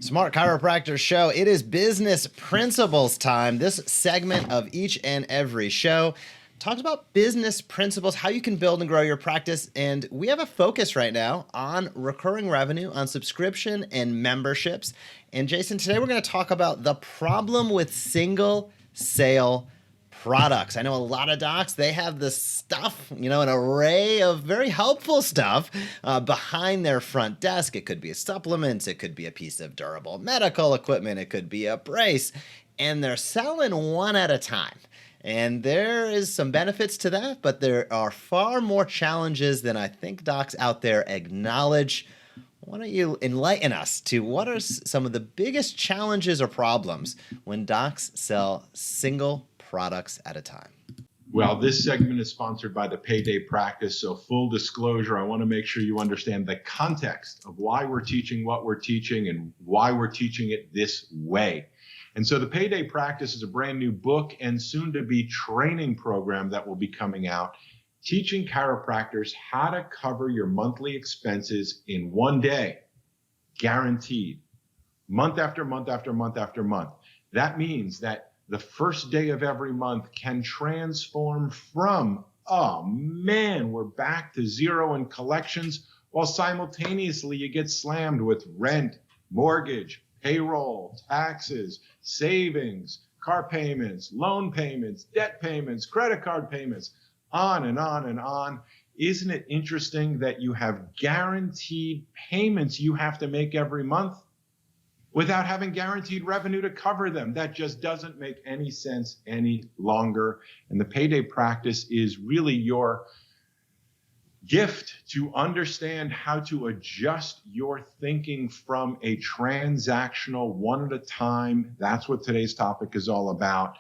Smart Chiropractor Show. It is business principles time. This segment of each and every show talks about business principles, how you can build and grow your practice. And we have a focus right now on recurring revenue, on subscription and memberships. And Jason, today we're going to talk about the problem with single sale products. I know a lot of docs, they have this stuff, an array of very helpful stuff behind their front desk. It could be supplements, it could be a piece of durable medical equipment, it could be a brace, and they're selling one at a time. And there is some benefits to that, but there are far more challenges than I think docs out there acknowledge. Why don't you enlighten us to what are some of the biggest challenges or problems when docs sell single products at a time? Well, this segment is sponsored by the Payday Practice. So full disclosure, I want to make sure you understand the context of why we're teaching what we're teaching and why we're teaching it this way. And so the Payday Practice is a brand new book and soon to be training program that will be coming out, teaching chiropractors how to cover your monthly expenses in one day, guaranteed, month after month after month after month. That means that the first day of every month can transform from, oh man, we're back to zero in collections, while simultaneously you get slammed with rent, mortgage, payroll, taxes, savings, car payments, loan payments, debt payments, credit card payments, on and on and on. Isn't it interesting that you have guaranteed payments you have to make every month without having guaranteed revenue to cover them? That just doesn't make any sense any longer. And the Payday Practice is really your gift to understand how to adjust your thinking from a transactional one at a time. That's what today's topic is all about.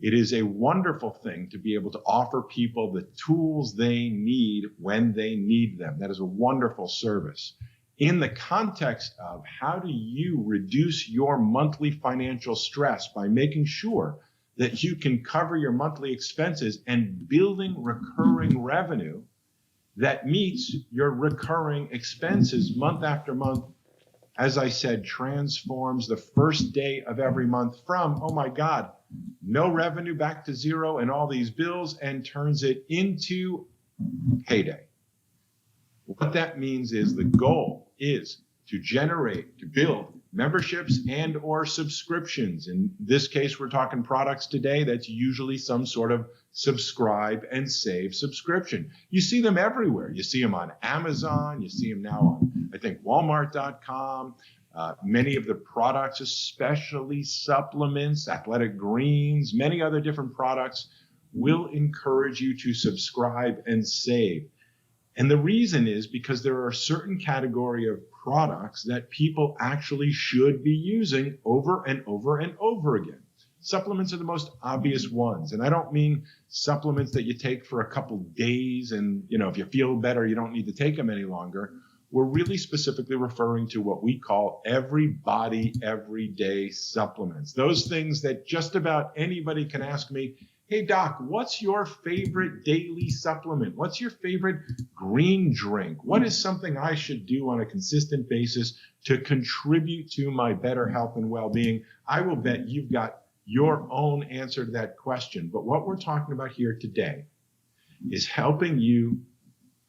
It is a wonderful thing to be able to offer people the tools they need when they need them. That is a wonderful service. In the context of how do you reduce your monthly financial stress by making sure that you can cover your monthly expenses and building recurring revenue that meets your recurring expenses month after month, as I said, transforms the first day of every month from, oh my God, no revenue back to zero and all these bills, and turns it into payday. What that means is the goal is to build memberships and or subscriptions. In this case, we're talking products today. That's usually some sort of subscribe and save subscription. You see them everywhere. You see them on Amazon. You see them now on, I think, Walmart.com. Many of the products, especially supplements, athletic greens, many other different products, will encourage you to subscribe and save. And the reason is because there are a certain category of products that people actually should be using over and over and over again. Supplements are the most obvious ones. And I don't mean supplements that you take for a couple days and, if you feel better, you don't need to take them any longer. We're really specifically referring to what we call everybody, everyday supplements. Those things that just about anybody can ask me, hey, doc, what's your favorite daily supplement? What's your favorite green drink? What is something I should do on a consistent basis to contribute to my better health and well-being? I will bet you've got your own answer to that question. But what we're talking about here today is helping you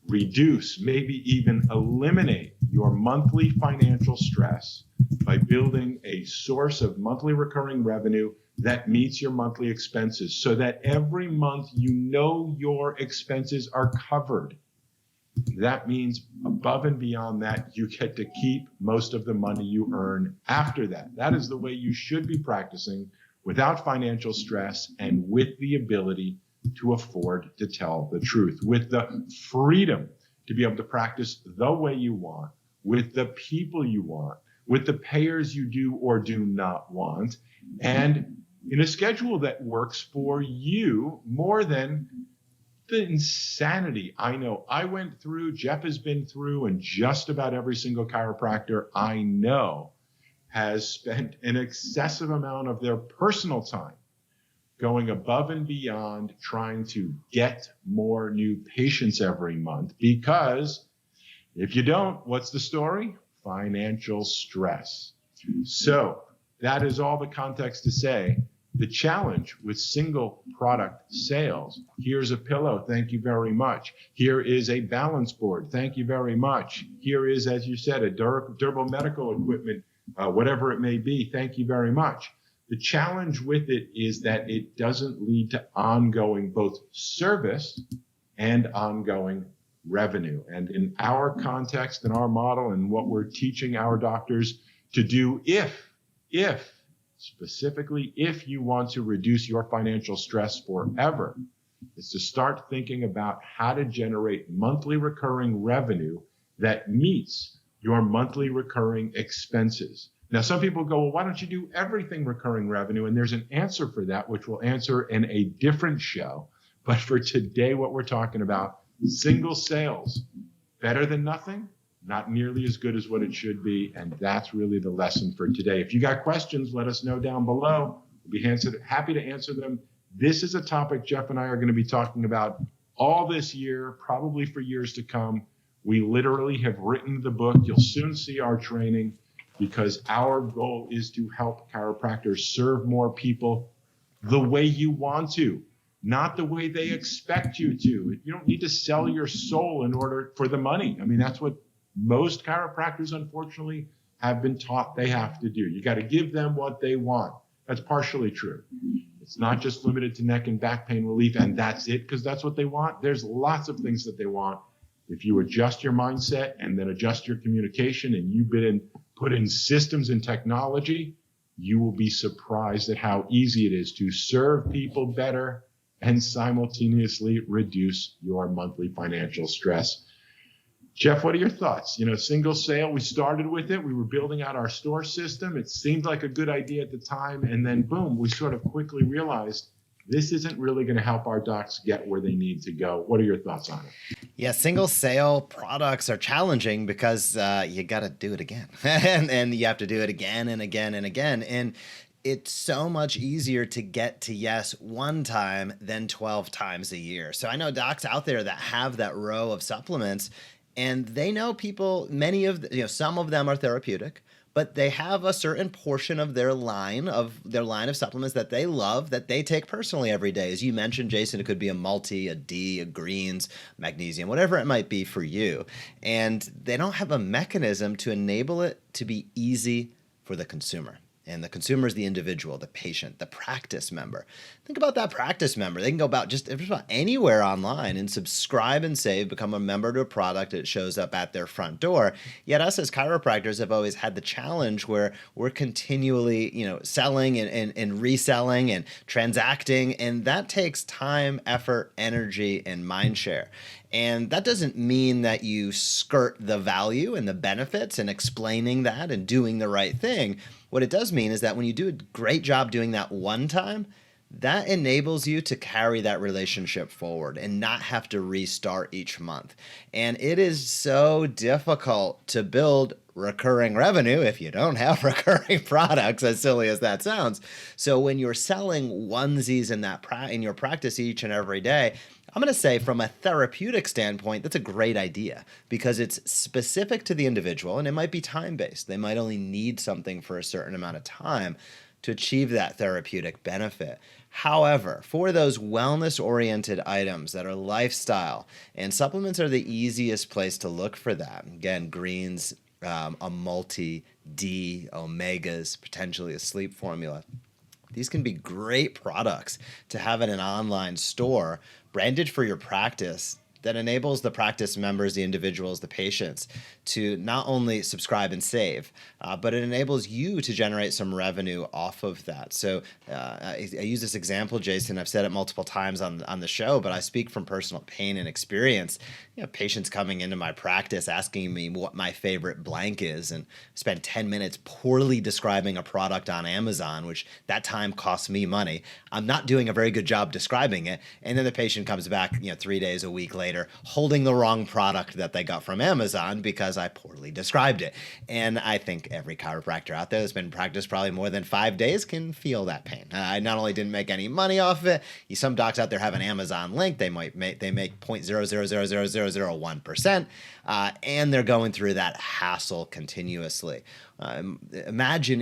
reduce, maybe even eliminate your monthly financial stress by building a source of monthly recurring revenue that meets your monthly expenses so that every month your expenses are covered. That means above and beyond that, you get to keep most of the money you earn after that. That is the way you should be practicing without financial stress and with the ability to afford to tell the truth, with the freedom to be able to practice the way you want, with the people you want, with the payers you do or do not want, and in a schedule that works for you more than the insanity I know I went through, Jeff has been through, and just about every single chiropractor I know has spent an excessive amount of their personal time going above and beyond trying to get more new patients every month. Because if you don't, what's the story? Financial stress. So that is all the context to say the challenge with single product sales. Here's a pillow. Thank you very much. Here is a balance board. Thank you very much. Here is, as you said, a durable medical equipment, whatever it may be. Thank you very much. The challenge with it is that it doesn't lead to ongoing both service and ongoing revenue. And in our context, in our model, and what we're teaching our doctors to do, specifically, if you want to reduce your financial stress forever, is to start thinking about how to generate monthly recurring revenue that meets your monthly recurring expenses. Now, some people go, well, why don't you do everything recurring revenue? And there's an answer for that, which we'll answer in a different show. But for today, what we're talking about, single sales, better than nothing, not nearly as good as what it should be. And that's really the lesson for today. If you got questions, let us know down below. We'll be happy to answer them. This is a topic Jeff and I are going to be talking about all this year, probably for years to come. We literally have written the book. You'll soon see our training, because our goal is to help chiropractors serve more people the way you want to, not the way they expect you to. You don't need to sell your soul in order for the money. I mean, that's what most chiropractors, unfortunately, have been taught they have to do. You got to give them what they want. That's partially true. It's not just limited to neck and back pain relief, and that's it, because that's what they want. There's lots of things that they want. If you adjust your mindset and then adjust your communication, and you put in systems and technology, you will be surprised at how easy it is to serve people better and simultaneously reduce your monthly financial stress. Jeff, what are your thoughts? Single sale, we started with it. We were building out our store system. It seemed like a good idea at the time. And then boom, we sort of quickly realized this isn't really going to help our docs get where they need to go. What are your thoughts on it? Yeah, single sale products are challenging because you got to do it again. and you have to do it again and again and again. And it's so much easier to get to yes one time than 12 times a year. So I know docs out there that have that row of supplements, and they know people, some of them are therapeutic, but they have a certain portion of their line of supplements that they love, that they take personally every day. As you mentioned, Jason, it could be a multi, a D, a greens, magnesium, whatever it might be for you. And they don't have a mechanism to enable it to be easy for the consumer. And the consumer is the individual, the patient, the practice member. Think about that practice member. They can go about just about anywhere online and subscribe and save, become a member to a product. It shows up at their front door. Yet us as chiropractors have always had the challenge where we're continually, selling and reselling and transacting. And that takes time, effort, energy, and mind share. And that doesn't mean that you skirt the value and the benefits and explaining that and doing the right thing. What it does mean is that when you do a great job doing that one time, that enables you to carry that relationship forward and not have to restart each month. And it is so difficult to build recurring revenue if you don't have recurring products, as silly as that sounds. So when you're selling onesies in your practice each and every day, I'm going to say from a therapeutic standpoint, that's a great idea because it's specific to the individual and it might be time-based. They might only need something for a certain amount of time to achieve that therapeutic benefit. However, for those wellness-oriented items that are lifestyle, and supplements are the easiest place to look for that. Again, greens, a multi, D, omegas, potentially a sleep formula. These can be great products to have in an online store branded for your practice that enables the practice members, the individuals, the patients to not only subscribe and save, but it enables you to generate some revenue off of that. So I use this example, Jason. I've said it multiple times on the show, but I speak from personal pain and experience. Patients coming into my practice asking me what my favorite blank is, and spend 10 minutes poorly describing a product on Amazon, which that time costs me money. I'm not doing a very good job describing it, and then the patient comes back 3 days, a week later, holding the wrong product that they got from Amazon because I poorly described it. And I think every chiropractor out there that's been in practice probably more than 5 days can feel that pain. I not only didn't make any money off of it, some docs out there have an Amazon link. They make 0.00000 0.0001%, and they're going through that hassle continuously. Imagine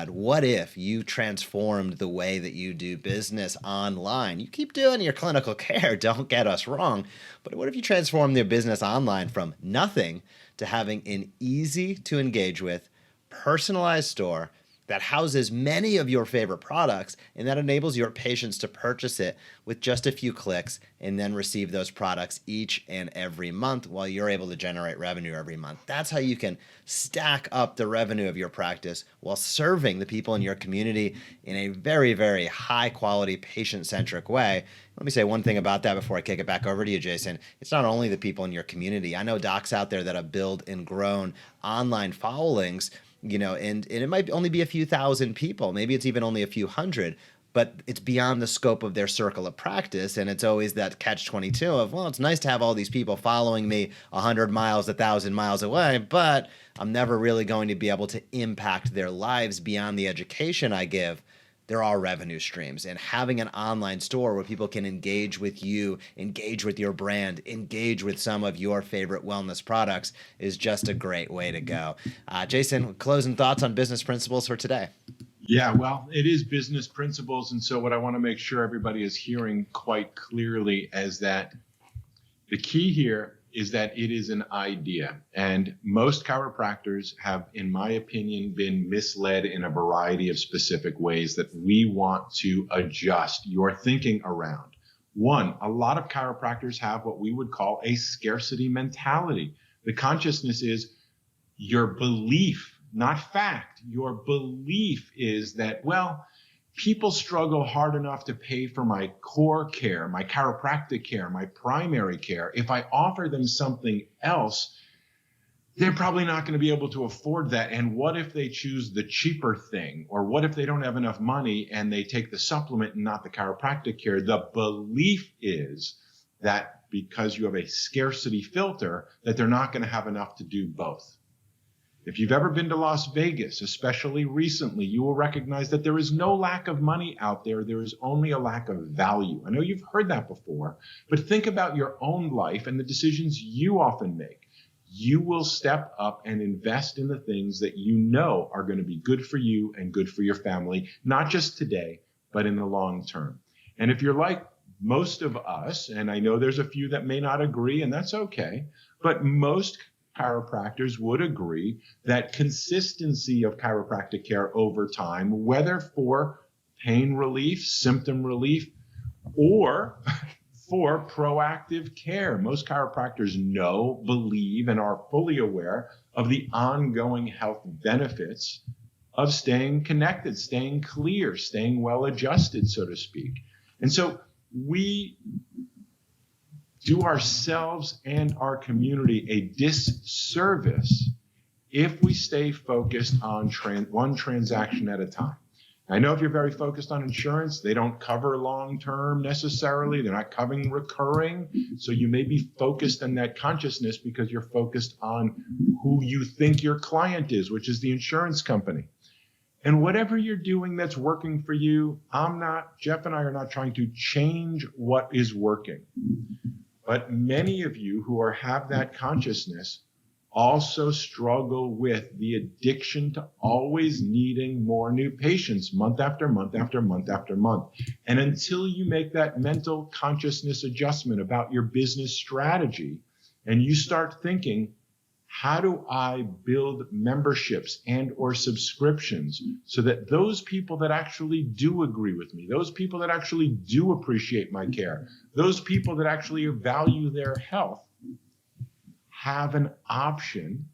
what if you transformed the way that you do business online? You keep doing your clinical care, don't get us wrong, but what if you transform their business online from nothing to having an easy to engage with, personalized store that houses many of your favorite products and that enables your patients to purchase it with just a few clicks and then receive those products each and every month while you're able to generate revenue every month. That's how you can stack up the revenue of your practice while serving the people in your community in a very, very high quality, patient-centric way. Let me say one thing about that before I kick it back over to you, Jason. It's not only the people in your community. I know docs out there that have built and grown online followings, and it might only be a few thousand people. Maybe it's even only a few hundred, but it's beyond the scope of their circle of practice. And it's always that catch-22 of, well, it's nice to have all these people following me 100 miles, 1,000 miles away, but I'm never really going to be able to impact their lives beyond the education I give. There are revenue streams, and having an online store where people can engage with you, engage with your brand, engage with some of your favorite wellness products is just a great way to go. Jason, closing thoughts on business principles for today. Yeah, well, it is business principles. And so what I want to make sure everybody is hearing quite clearly is that the key here is that it is an idea. And most chiropractors have, in my opinion, been misled in a variety of specific ways that we want to adjust your thinking around. One, a lot of chiropractors have what we would call a scarcity mentality. The consciousness is your belief, not fact. Your belief is that, well, people struggle hard enough to pay for my core care, my chiropractic care, my primary care. If I offer them something else, they're probably not going to be able to afford that. And what if they choose the cheaper thing? Or what if they don't have enough money and they take the supplement and not the chiropractic care? The belief is that because you have a scarcity filter, that they're not going to have enough to do both. If you've ever been to Las Vegas, especially recently, you will recognize that there is no lack of money out there. There is only a lack of value. I know you've heard that before, but think about your own life and the decisions you often make. You will step up and invest in the things that you know are going to be good for you and good for your family, not just today, but in the long term. And if you're like most of us, and I know there's a few that may not agree, and that's okay, but most chiropractors would agree that consistency of chiropractic care over time, whether for pain relief, symptom relief, or for proactive care. Most chiropractors know, believe, and are fully aware of the ongoing health benefits of staying connected, staying clear, staying well adjusted, so to speak. And so we do ourselves and our community a disservice if we stay focused on one transaction at a time. I know if you're very focused on insurance, they don't cover long-term necessarily. They're not covering recurring. So you may be focused on that consciousness because you're focused on who you think your client is, which is the insurance company. And whatever you're doing that's working for you, Jeff and I are not trying to change what is working. But many of you who have that consciousness also struggle with the addiction to always needing more new patients month after month after month after month. And until you make that mental consciousness adjustment about your business strategy and you start thinking, how do I build memberships and or subscriptions so that those people that actually do agree with me, those people that actually do appreciate my care, those people that actually value their health have an option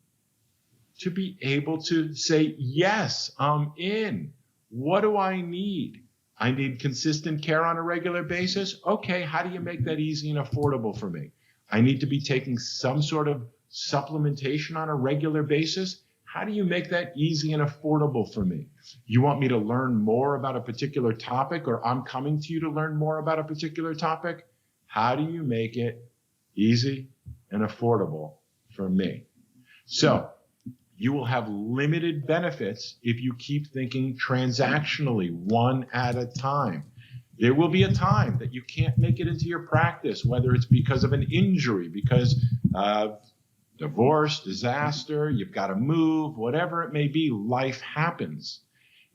to be able to say, yes, I'm in. What do I need? I need consistent care on a regular basis. Okay, how do you make that easy and affordable for me? I need to be taking some sort of supplementation on a regular basis. How do you make that easy and affordable for me? You want me to learn more about a particular topic, or I'm coming to you to learn more about a particular topic? How do you make it easy and affordable for me? So you will have limited benefits if you keep thinking transactionally, one at a time. There will be a time that you can't make it into your practice, whether it's because of an injury, because of divorce, disaster, you've got to move, whatever it may be, life happens.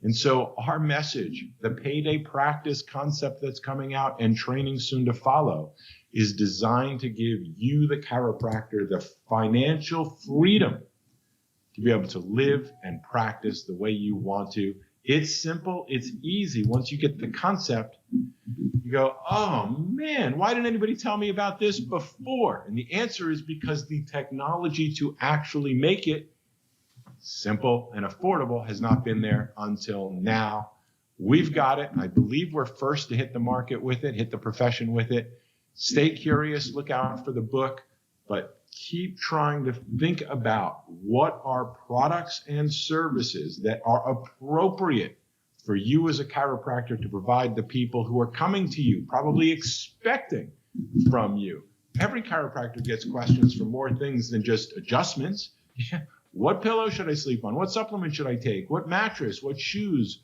And so our message, the payday practice concept that's coming out and training soon to follow, is designed to give you, the chiropractor, the financial freedom to be able to live and practice the way you want to. It's simple. It's easy. Once you get the concept, you go, oh man, why didn't anybody tell me about this before? And the answer is because the technology to actually make it simple and affordable has not been there until now. We've got it. I believe we're first to hit the market with it, hit the profession with it. Stay curious, look out for the book, but keep trying to think about what are products and services that are appropriate for you as a chiropractor to provide the people who are coming to you, probably expecting from you. Every chiropractor gets questions for more things than just adjustments. What pillow should I sleep on? What supplement should I take? What mattress? What shoes?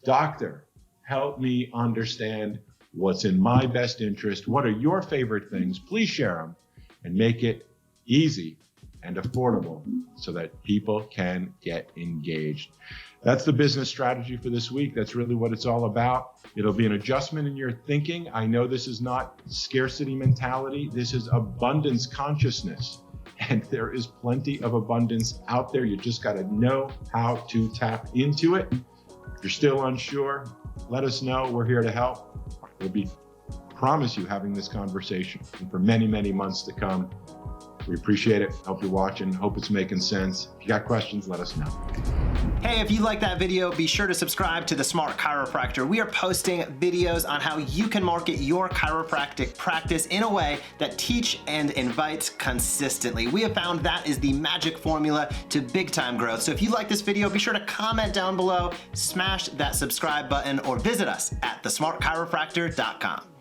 Doctor, help me understand what's in my best interest. What are your favorite things? Please share them and make it easy and affordable so that people can get engaged. That's the business strategy for this week. That's really what it's all about. It'll be an adjustment in your thinking. I know this is not scarcity mentality. This is abundance consciousness. And there is plenty of abundance out there. You just got to know how to tap into it. If you're still unsure, let us know. We're here to help. We'll be, promise you, having this conversation and for many, many months to come. We appreciate it. Hope you're watching. Hope it's making sense. If you got questions, let us know. Hey, if you like that video, be sure to subscribe to the Smart Chiropractor. We are posting videos on how you can market your chiropractic practice in a way that teach and invites consistently. We have found that is the magic formula to big time growth. So if you like this video, be sure to comment down below, smash that subscribe button, or visit us at thesmartchiropractor.com.